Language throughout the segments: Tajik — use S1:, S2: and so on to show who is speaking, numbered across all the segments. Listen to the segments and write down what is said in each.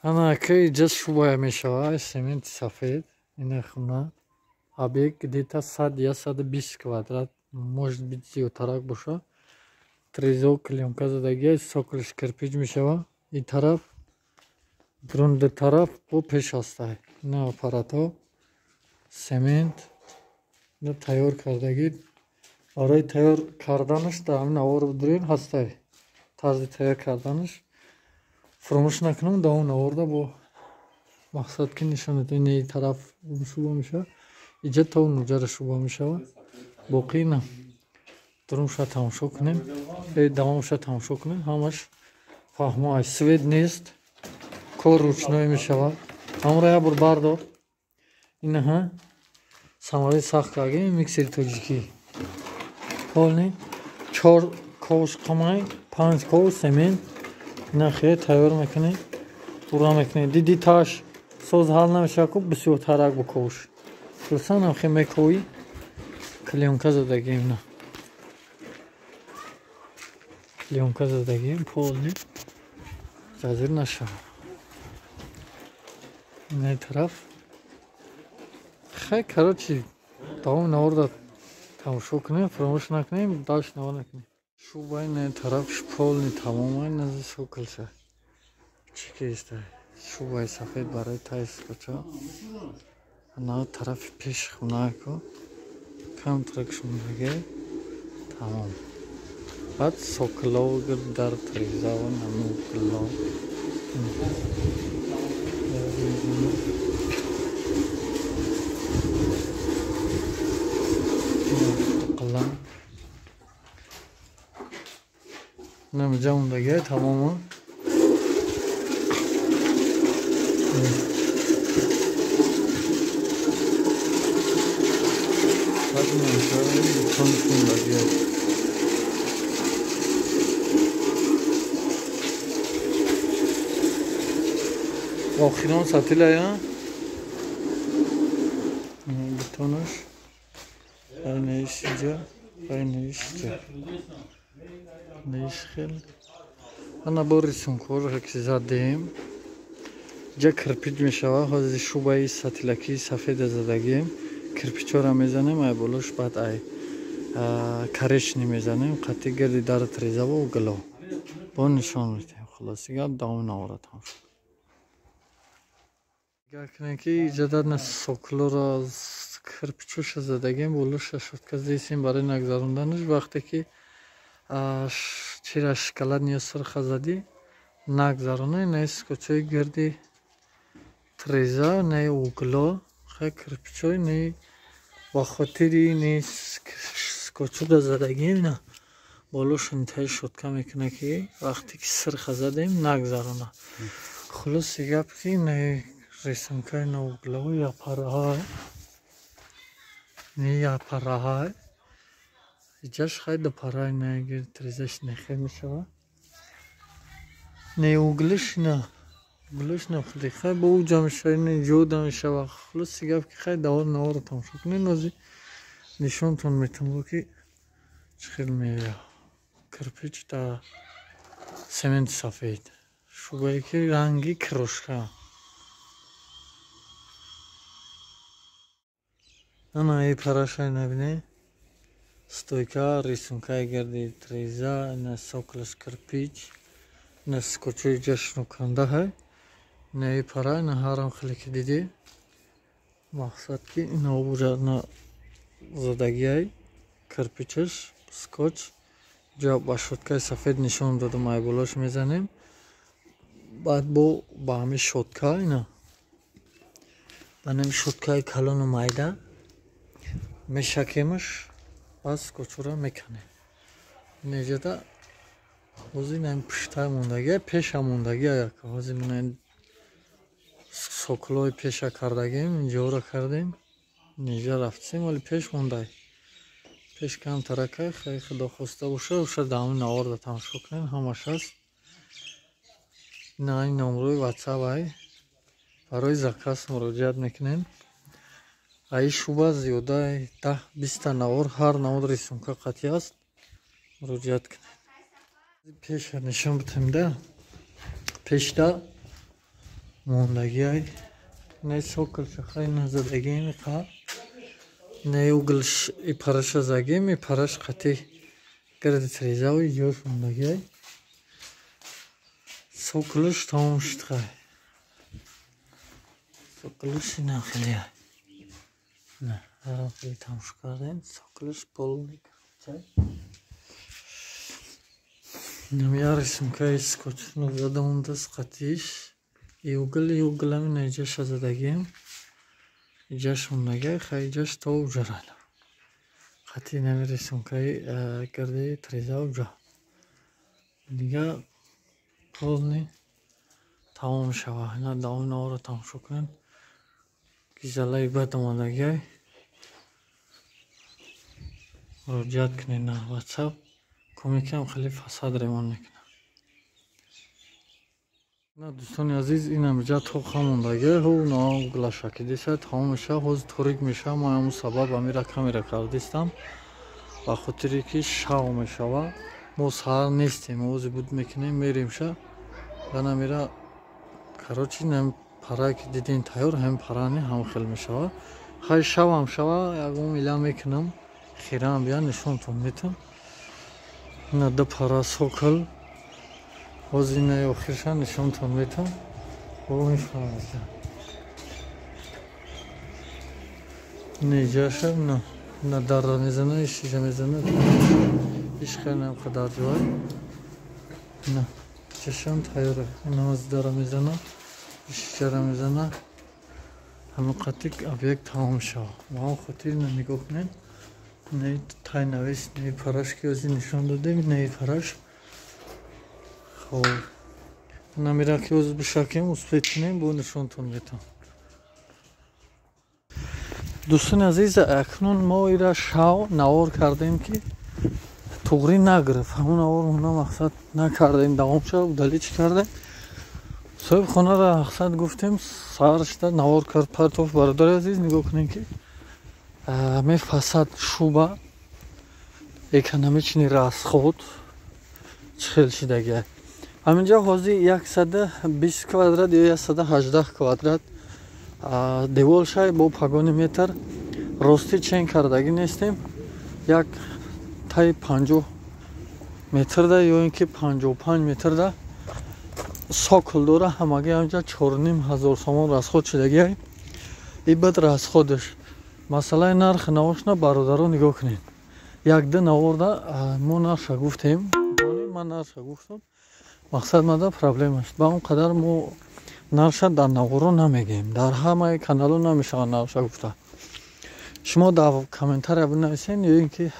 S1: ана ки ҷас шубая мешавад сементи сафед ина хуна объект где-то 100-120 квадрат может быть зиёдтарак боша трезо клёнка задагия соклиш кирпич мешавад ин тараф друнди тараф бо пеш ҳастай ина аппаратҳо семент ина тайёр кардагӣ барои тайёр карданаш дар ҳамин навор дурин ҳастай тарзи тайёр карданаш фуромӯш накунам дар он наворда бо мақсад ки нишон медиҳам ин тараф шуба мешавад иҷа то нуҷара шуба мешавад боқӣ ина дурумша тамошо кунем давомша тамошо кунем ҳамаш фаҳмоай свет нест кор ручной мешавад ҳамро як бор бардор инаҳа самараи сахт кардагӣ миксери тоҷикӣ ҳолни 4 ковш қамай 5 ковш семент ина хеле тайёр мекунем пурра мекунем диди таш соз ҳал намешавад ку бисёртарак биковш хусанам хе мековӣ клёнка задагием на клёнка задагием полни зазир нашавад ина тараф хай короче давоми наворда тамошо кунем фуромӯш накунем даш навор накунем шубаи ин тараф полни тамомай нази сокилша чӣ киста шубаи сафед барои таи скотча ана тарафи пеши хунако камтарак шундаге тамом баъд сокилово гирд дар трезаво намукило намиҷа мондаги тамомо охирон сатилая бетонаш айнаишиҷа айнаишиҷа нишхел ана бо рисункҳоро ки задем ҷа кирпич мешавад ҳози шубаи сатилакии сафеда задагием кирпичҳоро мезанем ай болош баъд ай корешни мезанем қатъи гирди дар трезаво гило бо нишон медиҳем хулоси гап давоми навора тамошо гар кунем ки иҷададна сокилоро кирпичоша задагием болоша шутка зесем барои нагзаронданаш вақте ки чира шоколад ё сирха задӣ нагзаронӣ не скотчои гирди треза не угло хай кирпичой не ба хотири не скотчуда задагием на болоша интаҳои шутка мекуна ки вақте ки сирха задем нагзарона хулоси гап ки не рисункаи на углои япараҳай не япараҳай иҷаш хай дупараи на гирди трезаш нехел мешавад не углиш на углиш на худи хай бо уҷа мешавад не ҷода мешавад хулоси гап ки хай давор навора тамошо кунем нози нишонтон метавонам ки чӣ хел мея кирпич да сементи сафед шубае ки ранги крошка ана и парашай набине стойка рисункаи гирди треза ина соклаш кирпич ина скотчои ҷашнукандаҳай ина и пара ина ҳарам хеле ки дидӣ мақсад ки ина обуҷа на задагиай кирпичаш скотч ҷа ба шуткаи сафед нишон додам ай болош мезанем баъд бо ба ҳами шутка ина ба нами шуткаи калону майда мешакемаш баъд скотчро меканем неҷада ҳози нами пишта мондагия пеша мондагия як ҳози мана сокилои пеша кардагием инҷоро кардем неҷа рафтисем вале пеш мондай пеш камтаракай хай худохоста боша уша дар ҳамин наворда тамошо кунем ҳамаш ҳаст ина ин номрои ватсап ай барои заказ муроҷиат мекунем ай шуба зиёда 10-20 навор ҳар навор рисунка қатъи аст муроҷиат кунем пеша нишон битем да пешда мондагиай не сокл шахай назадагӣ миқа не углш и параша заги ми параш қати гирди трезави ҷош мондагиай соклуш тамом шуд хай соклуш ина хелиай на хеле тамом шуд кардем соклуш полник намярисмкаи скотчну задамондас қатиш и углами наиҷаша задагим иҷаш мондагиай хай иҷаш то уҷарайла қати намярисмкаи гирди треза уҷа дига полни тамом шава ина давоми навора тамошо кунем гизалаи бад омадагиай муроҷиат кунед на ватсап комикам хеле фасад ремон мекунам на дӯстони азиз инам иҷа тоқа мондагиай ҳу наам углашаки диса тамом меша ҳоз торик меша ма ҳамун сабаб амира камера кардистам ба хотире ки шав мешава мо саҳар нестем овози буд мекунем меримша янамира короче нам парае ки дидем тайёр ҳам парани ҳам хел мешава хай шавам шава ягон ила мекунам хираам бия нишонтон метам ина ду пара сокл ҳоз инаи охирша нишонтон метам мефаҳмед неҷаша ина дарра мезана шиша мезана ишханам қадар ҷой ина чашам тайёра ина аз дарра мезана шишара мезана ҳамин қатик объект тамом шава ва хотир ина нигоҳ кунед инаи тай навис инаи параш ки ози нишон додем инаи параш хоб намира ки оз бишакем успед кунем бо нишонтон метам дӯстони азиз акнун мо ира шав навор кардем ки туғри нагирифт ҳамун навор мона мақсад накардем давом шав удалӣ чӣ кардем соҳиби хонара мақсад гуфтем саҳар шуда навор кард партоф бародари азиз нигоҳ кунем ки мефасад шуба экономични расход чӣ хел шидагиай ҳаминҷо ҳозир 120 квадрат ё 118 квадрат деволшай бо пагони метр ростӣ чен кардагӣ нестем як таи 50 метрда ё ин ки 55 метрда сокл дора ҳамагӣ ҳамҷа 4500 сомон расход шидагиай и бад расходаш масъалаи нархи наошна бародаро нигоҳ кунед якду наворда мо нарша гуфтем ман нарша гуфтам мақсад мада проблема шуд ба он қадар мо нарша дар наворо намегем дар ҳамаи канало намешавад нарша гуфта шумо дар комментария бинависен ё ин ки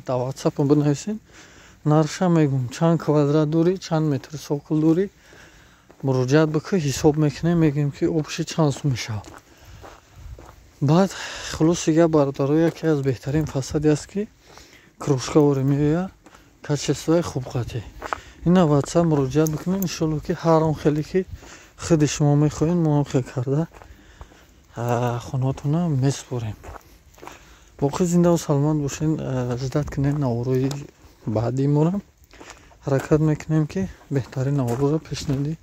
S1: дар ватсапо бинависен нарша мегум чанд квадрат дурӣ чанд метр сокл дурӣ муроҷиат бикӣ ҳисоб мекунем мегӯем ки обши чанд сум мешавад баъд хулос дига бародаро яке аз беҳтарин фасади аст ки крошкаворе меояд качествои хубқатӣ ина ватсап муроҷиат бикунед иншоалло ки ҳар он хеле ки худи шумо мехоҳед мо ҳам хел карда хонаатона месупорем боқӣ зиндаву саломат бошед жидат кунед наворои баъди мора ҳаракат мекунем ки беҳтарин навороро пешниҳоди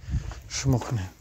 S1: шумо кунем